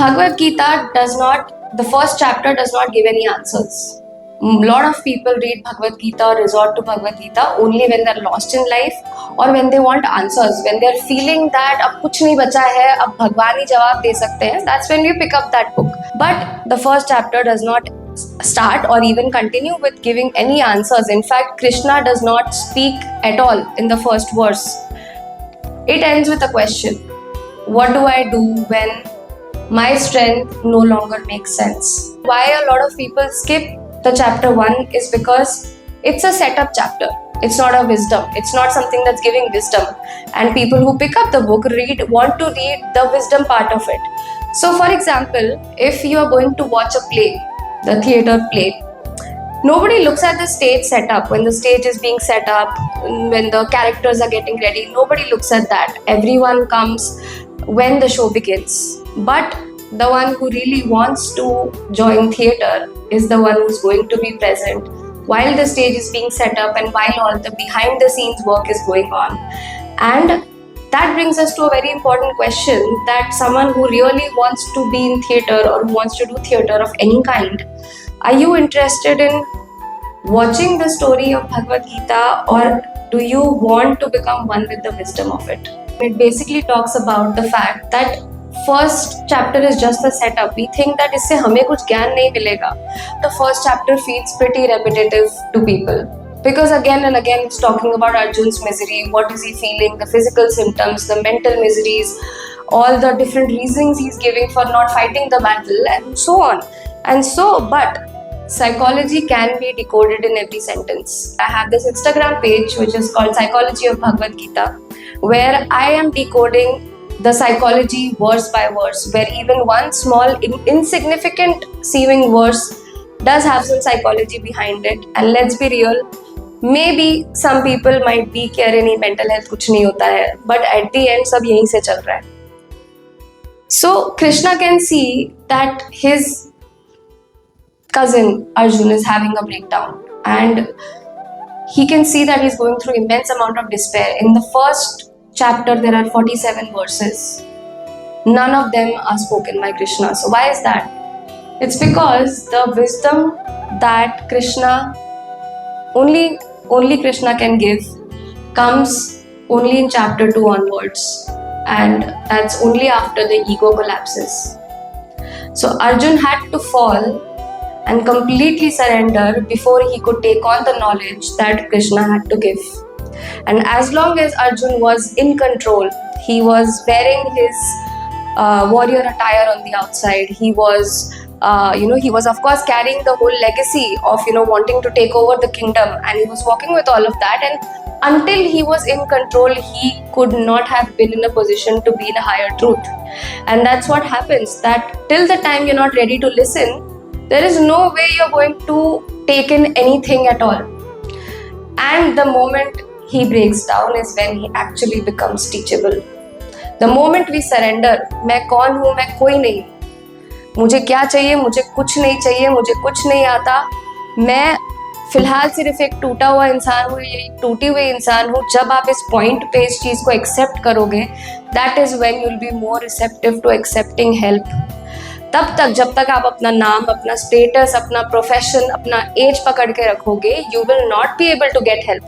Bhagavad Gita does not, the first chapter does not give any answers. A lot of people read Bhagavad Gita or resort to Bhagavad Gita only when they're lost in life or when they want answers, when they're feeling that अब कुछ नहीं बचा है, अब भगवान ही जवाब दे सकते हैं. That's when we pick up that book. But the first chapter does not start or even continue with giving any answers. In fact, Krishna does not speak at all in the first verse. It ends with a question. What do I do when my strength no longer makes sense? Why a lot of people skip the chapter 1 is because it's a setup chapter. It's not a wisdom. It's not something that's giving wisdom. And people who pick up the book want to read the wisdom part of it. So for example, if you are going to watch a play, the theater play, nobody looks at the stage setup, when the stage is being set up, when the characters are getting ready. Nobody looks at that. Everyone comes when the show begins. But the one who really wants to join theater is the one who's going to be present while the stage is being set up and while all the behind the scenes work is going on. And that brings us to a very important question, that someone who really wants to be in theater or who wants to do theater of any kind, are you interested in watching the story of Bhagavad Gita, or do you want to become one with the wisdom of it? It basically talks about the fact that first chapter is just the setup. We think that इससे हमें कुछ ज्ञान नहीं मिलेगा. The first chapter feels pretty repetitive to people because again and again it's talking about Arjun's misery. What is he feeling? The physical symptoms, the mental miseries, all the different reasons he's giving for not fighting the battle, and so on. And so, but psychology can be decoded in every sentence. I have this Instagram page which is called Psychology of Bhagavad Gita, where I am decoding the psychology verse by verse, where even one small insignificant seeming verse does have some psychology behind it. And let's be real, maybe some people might be कि अरे नहीं mental health कुछ नहीं होता है, but at the end सब यहीं से चल रहा है. So Krishna can see that his cousin Arjun is having a breakdown, and he can see that he's going through immense amount of despair. In the first chapter there are 47 verses. None of them are spoken by Krishna. So why is that? It's because the wisdom that Krishna, only Krishna can give, comes only in chapter 2 onwards, and that's only after the ego collapses. So Arjun had to fall and completely surrender before he could take on the knowledge that Krishna had to give. And as long as Arjun was in control, he was wearing his warrior attire on the outside. He was, he was of course carrying the whole legacy of, wanting to take over the kingdom, and he was walking with all of that. And until he was in control, he could not have been in a position to be the higher truth. And that's what happens, that till the time you're not ready to listen, there is no way you're going to take in anything at all. And the moment he breaks down is when he actually becomes teachable. The moment we surrender, मैं कौन हूँ, मैं कोई नहीं, मुझे क्या चाहिए, मुझे कुछ नहीं चाहिए, मुझे कुछ नहीं आता, मैं फिलहाल सिर्फ एक टूटा हुआ इंसान हूँ, ये टूटी हुई इंसान हूँ. जब आप इस पॉइंट पे इस चीज़ को एक्सेप्ट करोगे, that is when you will be more receptive to accepting help. तब तक जब तक आप अपना नाम, अपना स्टेटस, अपना प्रोफेशन, अपना एज पकड़ के रखोगे, you will not be able to get help.